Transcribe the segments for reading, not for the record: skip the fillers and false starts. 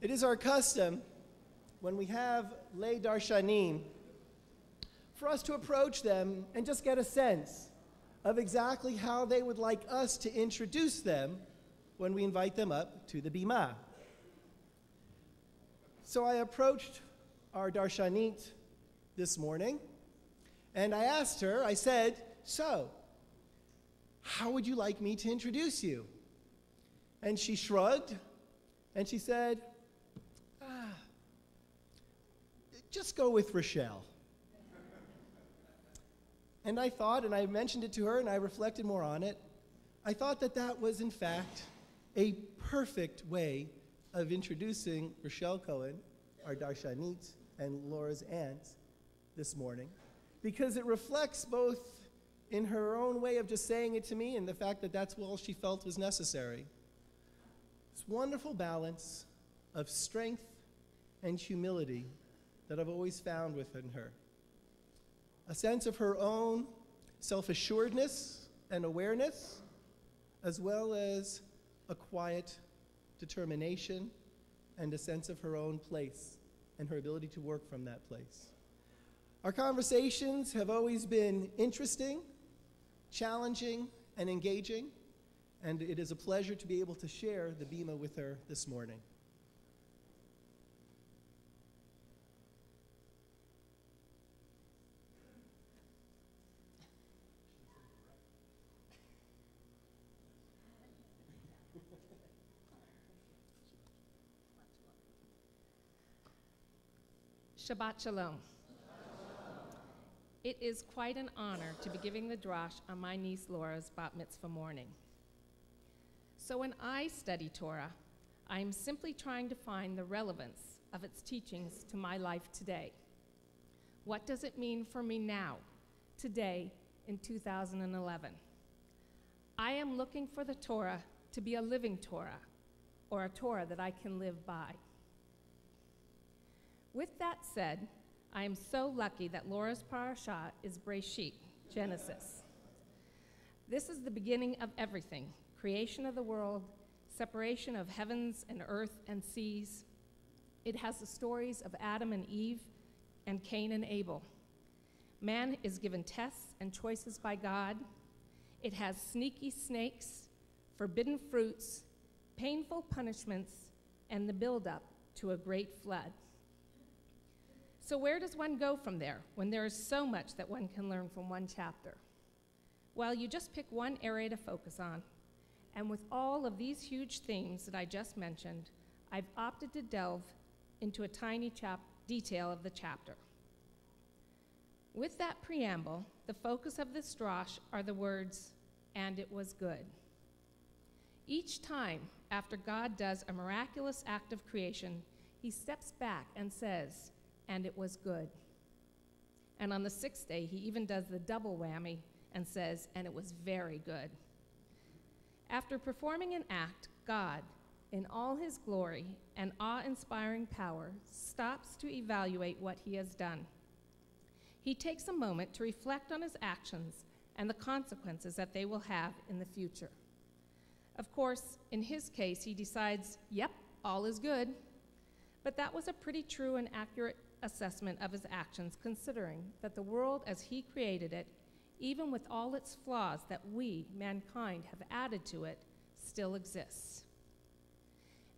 It is our custom, when we have lay darshanim, for us to approach them and just get a sense of exactly how they would like us to introduce them when we invite them up to the bima. So I approached our darshanit this morning, and I asked her, I said, so, how would you like me to introduce you? And she shrugged, and she said, just go with Rochelle. And I thought, and I mentioned it to her, and I reflected more on it, I thought that that was, in fact, a perfect way of introducing Rochelle Cohen, our darshanit, and Laura's aunt this morning, because it reflects both in her own way of just saying it to me and the fact that that's all she felt was necessary. This wonderful balance of strength and humility that I've always found within her. A sense of her own self-assuredness and awareness, as well as a quiet determination and a sense of her own place and her ability to work from that place. Our conversations have always been interesting, challenging, and engaging, and it is a pleasure to be able to share the bima with her this morning. Shabbat Shalom. It is quite an honor to be giving the drash on my niece Laura's bat mitzvah morning. So when I study Torah, I am simply trying to find the relevance of its teachings to my life today. What does it mean for me now, today, in 2011? I am looking for the Torah to be a living Torah, or a Torah that I can live by. With that said, I am so lucky that Laura's parashah is Breshit, Genesis. This is the beginning of everything: creation of the world, separation of heavens and earth and seas. It has the stories of Adam and Eve and Cain and Abel. Man is given tests and choices by God. It has sneaky snakes, forbidden fruits, painful punishments, and the buildup to a great flood. So where does one go from there when there is so much that one can learn from one chapter? Well, you just pick one area to focus on. And with all of these huge themes that I just mentioned, I've opted to delve into a tiny detail of the chapter. With that preamble, the focus of this drash are the words, "And it was good." Each time after God does a miraculous act of creation, he steps back and says, "And it was good." And on the sixth day, he even does the double whammy and says, "And it was very good." After performing an act, God, in all his glory and awe-inspiring power, stops to evaluate what he has done. He takes a moment to reflect on his actions and the consequences that they will have in the future. Of course, in his case, he decides, yep, all is good. But that was a pretty true and accurate assessment of his actions, considering that the world as he created it, even with all its flaws that we, mankind, have added to it, still exists.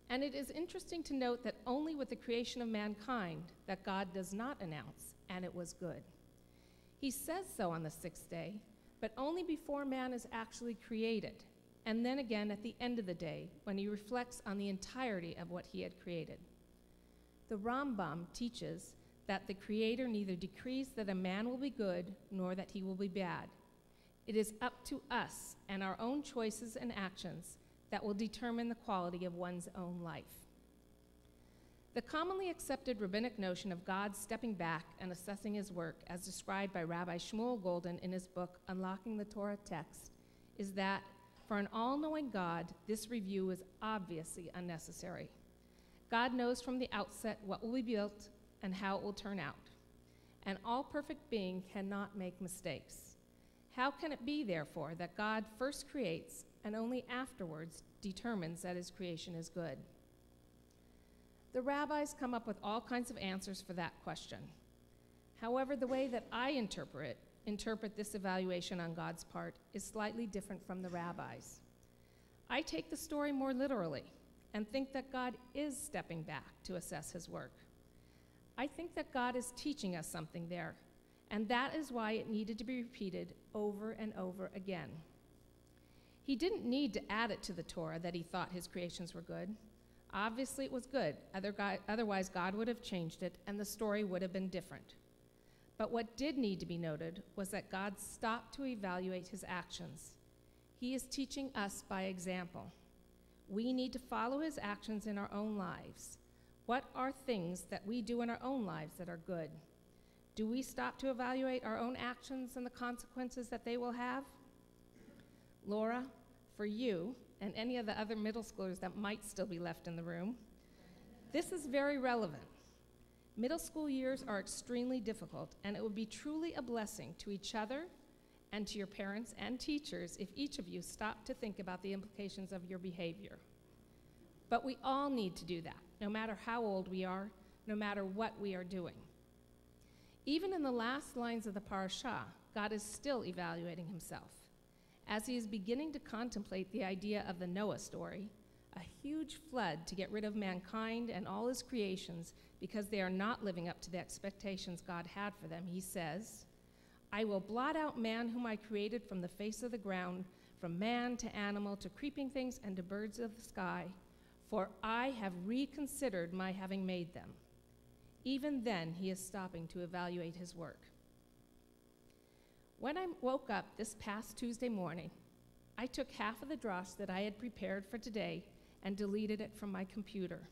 And it is interesting to note that only with the creation of mankind that God does not announce, "And it was good." He says so on the sixth day, but only before man is actually created, and then again at the end of the day, when he reflects on the entirety of what he had created. The Rambam teaches that the Creator neither decrees that a man will be good nor that he will be bad. It is up to us and our own choices and actions that will determine the quality of one's own life. The commonly accepted rabbinic notion of God stepping back and assessing his work, as described by Rabbi Shmuel Golden in his book, Unlocking the Torah Text, is that for an all-knowing God, this review is obviously unnecessary. God knows from the outset what will be built and how it will turn out. An all-perfect being cannot make mistakes. How can it be, therefore, that God first creates and only afterwards determines that his creation is good? The rabbis come up with all kinds of answers for that question. However, the way that I interpret this evaluation on God's part is slightly different from the rabbis. I take the story more literally and think that God is stepping back to assess his work. I think that God is teaching us something there, and that is why it needed to be repeated over and over again. He didn't need to add it to the Torah that he thought his creations were good. Obviously it was good, otherwise God would have changed it and the story would have been different. But what did need to be noted was that God stopped to evaluate his actions. He is teaching us by example. We need to follow his actions in our own lives. What are things that we do in our own lives that are good? Do we stop to evaluate our own actions and the consequences that they will have? Laura, for you and any of the other middle schoolers that might still be left in the room, this is very relevant. Middle school years are extremely difficult, and it would be truly a blessing to each other and to your parents and teachers if each of you stopped to think about the implications of your behavior. But we all need to do that, no matter how old we are, no matter what we are doing. Even in the last lines of the parashah, God is still evaluating himself. As he is beginning to contemplate the idea of the Noah story, a huge flood to get rid of mankind and all his creations because they are not living up to the expectations God had for them, he says, I will blot out man whom I created from the face of the ground, from man to animal to creeping things and to birds of the sky, for I have reconsidered my having made them. Even then, he is stopping to evaluate his work. When I woke up this past Tuesday morning, I took half of the drosh that I had prepared for today and deleted it from my computer.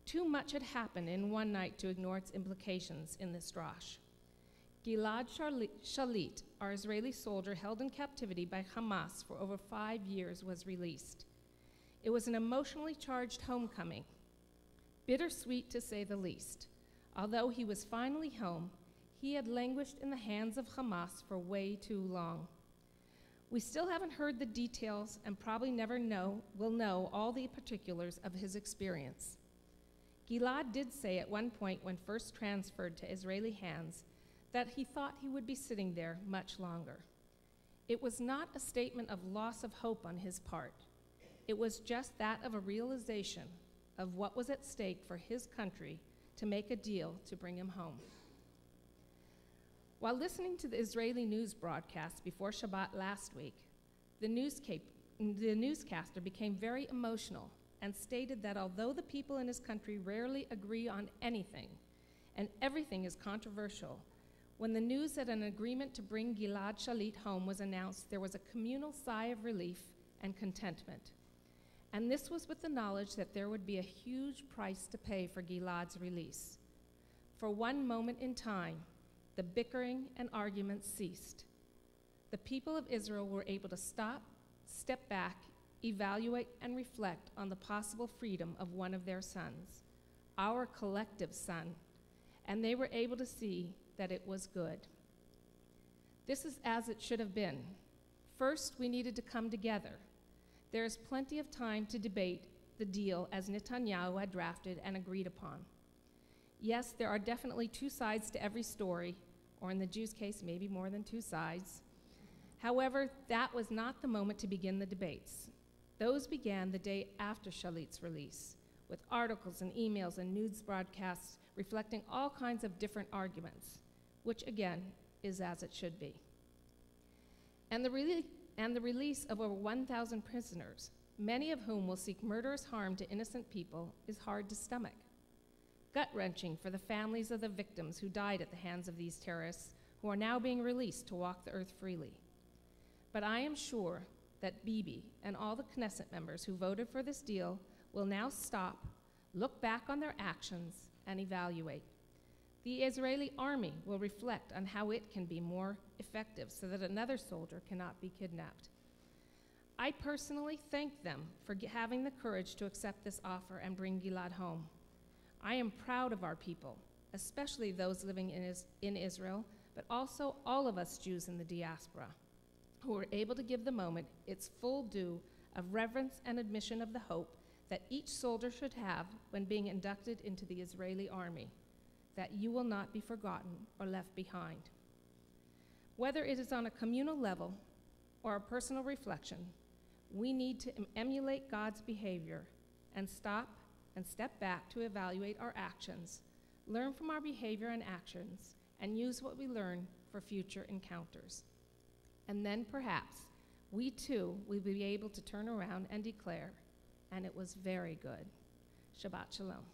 Too much had happened in one night to ignore its implications in this drosh. Gilad Shalit, our Israeli soldier held in captivity by Hamas for over 5 years, was released. It was an emotionally charged homecoming, bittersweet to say the least. Although he was finally home, he had languished in the hands of Hamas for way too long. We still haven't heard the details and probably never will know all the particulars of his experience. Gilad did say at one point when first transferred to Israeli hands that he thought he would be sitting there much longer. It was not a statement of loss of hope on his part. It was just that of a realization of what was at stake for his country to make a deal to bring him home. While listening to the Israeli news broadcast before Shabbat last week, the newscaster became very emotional and stated that although the people in his country rarely agree on anything, and everything is controversial, when the news that an agreement to bring Gilad Shalit home was announced, there was a communal sigh of relief and contentment. And this was with the knowledge that there would be a huge price to pay for Gilad's release. For one moment in time, the bickering and arguments ceased. The people of Israel were able to stop, step back, evaluate, and reflect on the possible freedom of one of their sons, our collective son, and they were able to see that it was good. This is as it should have been. First, we needed to come together. There is plenty of time to debate the deal as Netanyahu had drafted and agreed upon. Yes, there are definitely two sides to every story, or in the Jews' case, maybe more than two sides. However, that was not the moment to begin the debates. Those began the day after Shalit's release, with articles and emails and news broadcasts reflecting all kinds of different arguments, which again is as it should be. And the release of over 1,000 prisoners, many of whom will seek murderous harm to innocent people, is hard to stomach. Gut-wrenching for the families of the victims who died at the hands of these terrorists, who are now being released to walk the earth freely. But I am sure that Bibi and all the Knesset members who voted for this deal will now stop, look back on their actions, and evaluate. The Israeli army will reflect on how it can be more effective so that another soldier cannot be kidnapped. I personally thank them for having the courage to accept this offer and bring Gilad home. I am proud of our people, especially those living in Israel, but also all of us Jews in the diaspora, who were able to give the moment its full due of reverence and admission of the hope that each soldier should have when being inducted into the Israeli army, that you will not be forgotten or left behind. Whether it is on a communal level or a personal reflection, we need to emulate God's behavior and stop and step back to evaluate our actions, learn from our behavior and actions, and use what we learn for future encounters. And then perhaps we too will be able to turn around and declare, and it was very good. Shabbat Shalom.